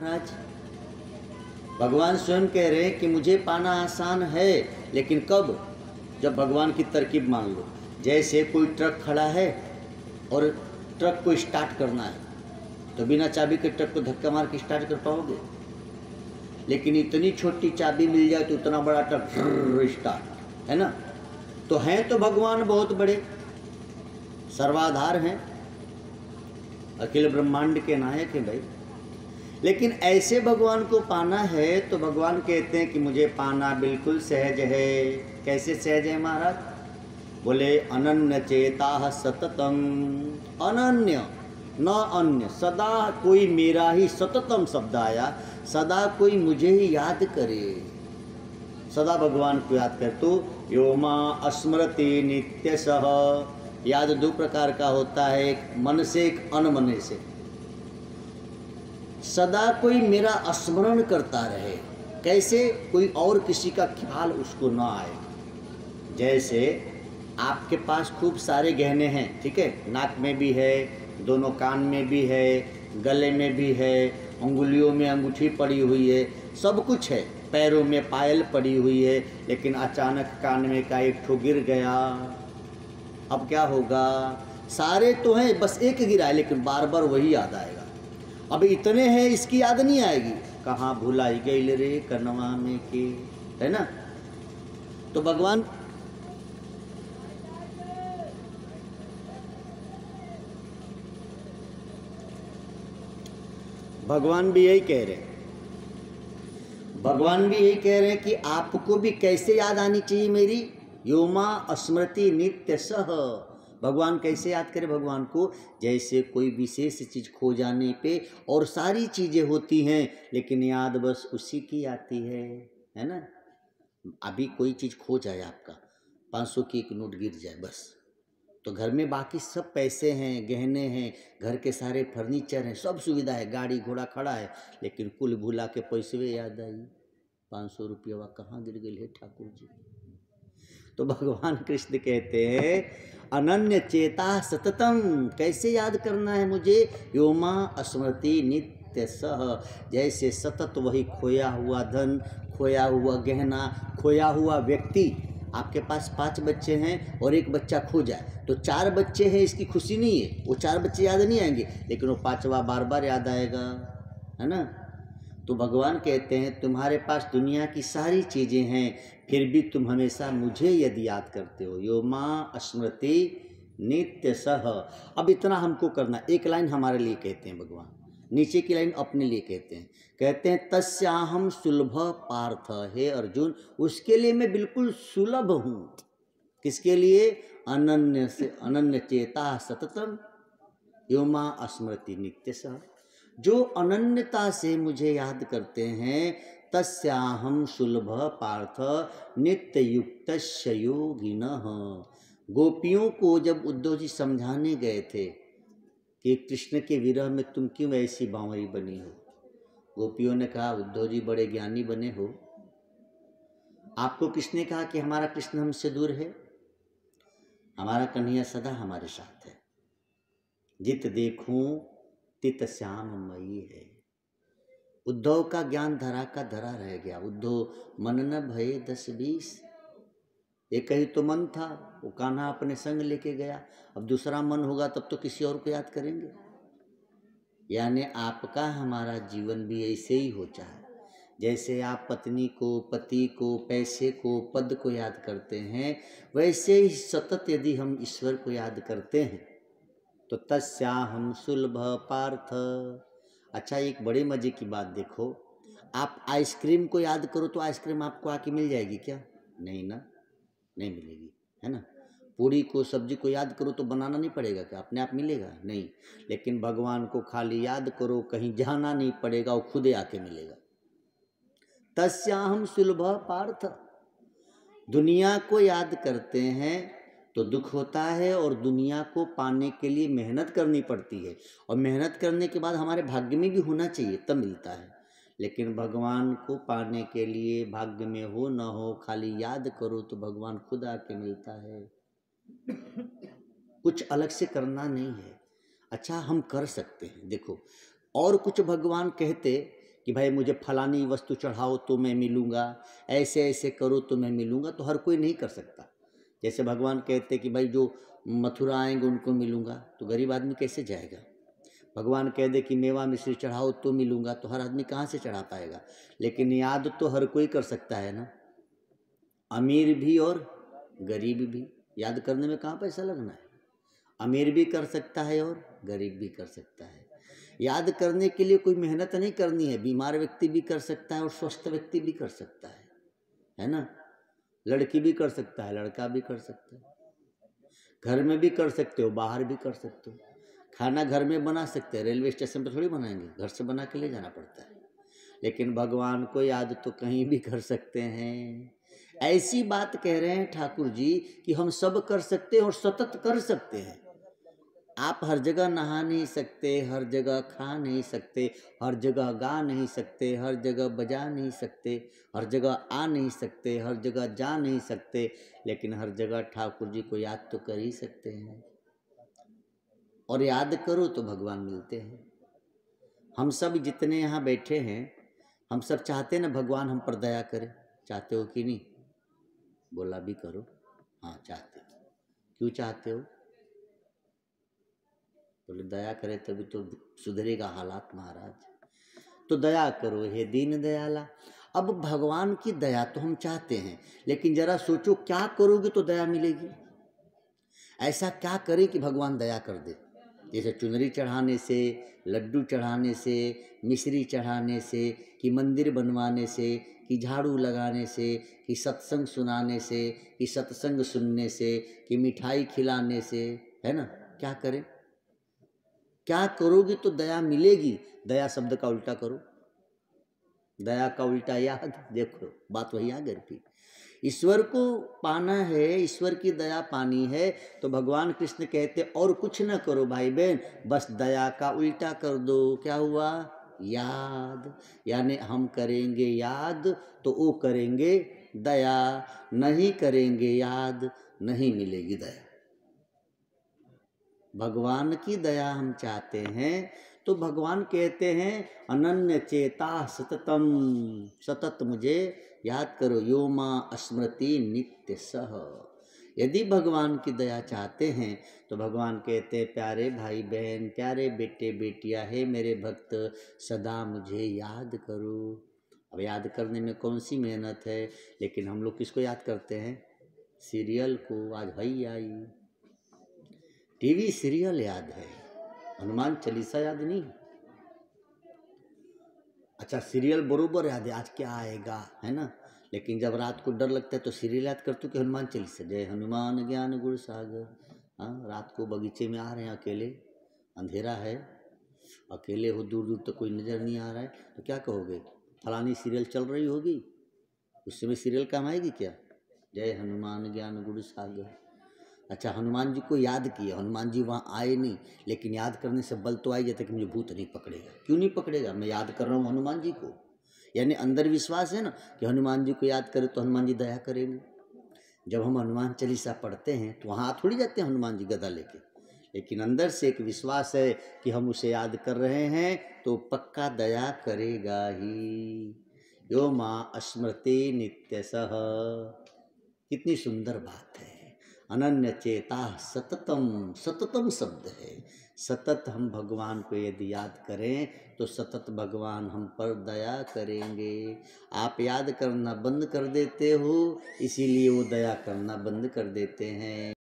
महाराज, भगवान स्वयं कह रहे हैं कि मुझे पाना आसान है, लेकिन कब? जब भगवान की तरकीब मान लो। जैसे कोई ट्रक खड़ा है और ट्रक को स्टार्ट करना है, तो बिना चाबी के ट्रक को धक्का मार के स्टार्ट कर पाओगे? लेकिन इतनी छोटी चाबी मिल जाए तो उतना बड़ा ट्रक स्टार्ट, है ना? तो हैं तो भगवान बहुत बड़े, सर्वाधार हैं, अखिल ब्रह्मांड के नायक हैं भाई। लेकिन ऐसे भगवान को पाना है तो भगवान कहते हैं कि मुझे पाना बिल्कुल सहज है। कैसे सहज है महाराज? बोले अनन्य चेता सततम, अनन्य न अन्य, सदा कोई मेरा ही, सततम शब्द आया, सदा कोई मुझे ही याद करे, सदा भगवान को याद कर। तो यो मां स्मृति नित्य सह, याद दो प्रकार का होता है, एक मन से, एक अनमने से। सदा कोई मेरा स्मरण करता रहे, कैसे? कोई और किसी का ख्याल उसको ना आए। जैसे आपके पास खूब सारे गहने हैं, ठीक है, नाक में भी है, दोनों कान में भी है, गले में भी है, अंगुलियों में अंगूठी पड़ी हुई है, सब कुछ है, पैरों में पायल पड़ी हुई है, लेकिन अचानक कान में का एक ठो गिर गया, अब क्या होगा? सारे तो हैं, बस एक गिरा है, लेकिन बार बार वही याद आएगा। अब इतने हैं, इसकी याद नहीं आएगी, कहाँ भुलाई गई रे कनवा में के, है ना? तो भगवान भी यही कह रहे हैं, भगवान भी यही कह रहे हैं कि आपको भी कैसे याद आनी चाहिए मेरी, योमा स्मृति नित्य सह। भगवान कैसे याद करे भगवान को? जैसे कोई विशेष चीज खो जाने पे और सारी चीजें होती हैं, लेकिन याद बस उसी की आती है ना? अभी कोई चीज खो जाए, आपका 500 की एक नोट गिर जाए बस, तो घर में बाकी सब पैसे हैं, गहने हैं, घर के सारे फर्नीचर हैं, सब सुविधा है, गाड़ी घोड़ा खड़ा है, लेकिन कुल भूला के पैसे याद आई, 500 रुपया कहाँ गिर गए है ठाकुर जी। तो भगवान कृष्ण कहते हैं अनन्य चेता सततम, कैसे याद करना है मुझे? योमा स्मृति नित्य सह, जैसे सतत वही खोया हुआ धन, खोया हुआ गहना, खोया हुआ व्यक्ति। आपके पास 5 बच्चे हैं और एक बच्चा खो जाए तो 4 बच्चे हैं, इसकी खुशी नहीं है, वो 4 बच्चे याद नहीं आएंगे, लेकिन वो 5वां बार बार याद आएगा, है ना? तो भगवान कहते हैं तुम्हारे पास दुनिया की सारी चीज़ें हैं, फिर भी तुम हमेशा मुझे यदि याद करते हो, यो मां स्मृति नित्य सह। अब इतना हमको करना, एक लाइन हमारे लिए कहते हैं भगवान, नीचे की लाइन अपने लिए कहते हैं तस्याहम सुलभ पार्थ, हे अर्जुन उसके लिए मैं बिल्कुल सुलभ हूँ। किसके लिए? अनन्य से, अनन्य चेता सततम यो मां स्मृति नित्य सह, जो अनन्यता से मुझे याद करते हैं, तस्याहम सुलभ पार्थ नित्य युक्त योगिनः। गोपियों को जब उद्धव जी समझाने गए थे कि कृष्ण के विरह में तुम क्यों ऐसी बावरी बनी हो, गोपियों ने कहा उद्धव जी बड़े ज्ञानी बने हो, आपको किसने कहा कि हमारा कृष्ण हमसे दूर है? हमारा कन्हैया सदा हमारे साथ है, जित देखूं तित श्याममयी है। उद्धव का ज्ञान धरा का धरा रह गया, उद्धव मन न भये 10-20, एक ही तो मन था, वो कान्हा अपने संग लेके गया, अब दूसरा मन होगा तब तो किसी और को याद करेंगे। यानी आपका हमारा जीवन भी ऐसे ही हो चाहे, जैसे आप पत्नी को, पति को, पैसे को, पद को याद करते हैं, वैसे ही सतत यदि हम ईश्वर को याद करते हैं तो तस्याहम सुलभ पार्थ। अच्छा, एक बड़े मजे की बात देखो, आप आइसक्रीम को याद करो तो आइसक्रीम आपको आके मिल जाएगी क्या? नहीं ना, नहीं मिलेगी, है ना? पूरी को, सब्जी को याद करो तो बनाना नहीं पड़ेगा क्या? अपने आप मिलेगा? नहीं। लेकिन भगवान को खाली याद करो, कहीं जाना नहीं पड़ेगा, वो खुदे आके मिलेगा। तस्याहम सुलभ पार्थ, दुनिया को याद करते हैं तो दुख होता है, और दुनिया को पाने के लिए मेहनत करनी पड़ती है, और मेहनत करने के बाद हमारे भाग्य में भी होना चाहिए तब मिलता है। लेकिन भगवान को पाने के लिए भाग्य में हो न हो, खाली याद करो तो भगवान खुद आके मिलता है, कुछ अलग से करना नहीं है। अच्छा, हम कर सकते हैं, देखो, और कुछ भगवान कहते कि भाई मुझे फलानी वस्तु चढ़ाओ तो मैं मिलूँगा, ऐसे ऐसे करो तो मैं मिलूँगा, तो हर कोई नहीं कर सकता। जैसे भगवान कहते कि भाई जो मथुरा आएंगे उनको मिलूँगा, तो गरीब आदमी कैसे जाएगा। भगवान कह दे कि मेवा मिश्री चढ़ाओ तो मिलूँगा, तो हर आदमी कहाँ से चढ़ा पाएगा। लेकिन याद तो हर कोई कर सकता है ना, अमीर भी और गरीब भी। याद करने में कहाँ पैसा लगना है। अमीर भी कर सकता है और गरीब भी कर सकता है। याद करने के लिए कोई मेहनत नहीं करनी है। बीमार व्यक्ति भी कर सकता है और स्वस्थ व्यक्ति भी कर सकता है ना। लड़की भी कर सकता है, लड़का भी कर सकता है। घर में भी कर सकते हो, बाहर भी कर सकते हो। खाना घर में बना सकते हैं, रेलवे स्टेशन पर थोड़ी बनाएंगे, घर से बना के ले जाना पड़ता है। लेकिन भगवान को याद तो कहीं भी कर सकते हैं। ऐसी बात कह रहे हैं ठाकुर जी कि हम सब कर सकते हैं और सतत कर सकते हैं। आप हर जगह नहा नहीं सकते, हर जगह खा नहीं सकते, हर जगह गा नहीं सकते, हर जगह बजा नहीं सकते, हर जगह आ नहीं सकते, हर जगह जा नहीं सकते, लेकिन हर जगह ठाकुर जी को याद तो कर ही सकते हैं। और याद करो तो भगवान मिलते हैं। हम सब जितने यहाँ बैठे हैं, हम सब चाहते हैं ना भगवान हम पर दया करे। चाहते हो कि नहीं? बोला भी करो। हाँ चाहते हो। क्यों चाहते हो? बोले दया करे तभी तो सुधरेगा हालात महाराज। तो दया करो हे दीन दयाला। अब भगवान की दया तो हम चाहते हैं, लेकिन जरा सोचो क्या करोगे तो दया मिलेगी। ऐसा क्या करे कि भगवान दया कर दे। जैसे चुनरी चढ़ाने से, लड्डू चढ़ाने से, मिश्री चढ़ाने से, कि मंदिर बनवाने से, कि झाड़ू लगाने से, कि सत्संग सुनाने से, कि सत्संग सुनने से, कि मिठाई खिलाने से, है ना। क्या करें? क्या करोगे तो दया मिलेगी। दया शब्द का उल्टा करो। दया का उल्टा याद। देखो बात वही आ गई फिर। ईश्वर को पाना है, ईश्वर की दया पानी है, तो भगवान कृष्ण कहते और कुछ न करो भाई बहन, बस दया का उल्टा कर दो। क्या हुआ? याद। यानी हम करेंगे याद तो वो करेंगे दया, नहीं करेंगे याद नहीं मिलेगी दया। भगवान की दया हम चाहते हैं तो भगवान कहते हैं अनन्य चेता सततम, सतत मुझे याद करो। यो माँ स्मृति नित्य सह। यदि भगवान की दया चाहते हैं तो भगवान कहते हैं प्यारे भाई बहन, प्यारे बेटे बेटियां, है मेरे भक्त सदा मुझे याद करो। अब याद करने में कौन सी मेहनत है, लेकिन हम लोग किसको याद करते हैं? सीरियल को। आज भाई आई टीवी सीरियल याद है, हनुमान चालीसा याद नहीं। अच्छा सीरियल बरोबर याद है आज क्या आएगा, है ना। लेकिन जब रात को डर लगता है तो सीरियल याद करते हो कि हनुमान चालीसा। जय हनुमान ज्ञान गुण सागर। हाँ रात को बगीचे में आ रहे हैं अकेले, अंधेरा है, अकेले हो, दूर दूर तक कोई नज़र नहीं आ रहा है, तो क्या कहोगे? फलानी सीरियल चल रही होगी, उस समय सीरियल काम आएगी क्या? जय हनुमान ज्ञान गुण सागर। अच्छा हनुमान जी को याद किया, हनुमान जी वहाँ आए नहीं, लेकिन याद करने से बल तो आ ही जाता कि मुझे भूत नहीं पकड़ेगा। क्यों नहीं पकड़ेगा? मैं याद कर रहा हूँ हनुमान जी को। यानी अंदर विश्वास है ना कि हनुमान जी को याद करें तो हनुमान जी दया करेंगे। जब हम हनुमान चालीसा पढ़ते हैं तो वहाँ थोड़ी जाते हैं हनुमान जी गदा लेके, लेकिन अंदर से एक विश्वास है कि हम उसे याद कर रहे हैं तो पक्का दया करेगा ही। यो माँ स्मृति नित्य सह। कितनी सुंदर बात है। अनन्य चेता सततम, सततम शब्द है। सतत हम भगवान को यदि याद करें तो सतत भगवान हम पर दया करेंगे। आप याद करना बंद कर देते हो, इसीलिए वो दया करना बंद कर देते हैं।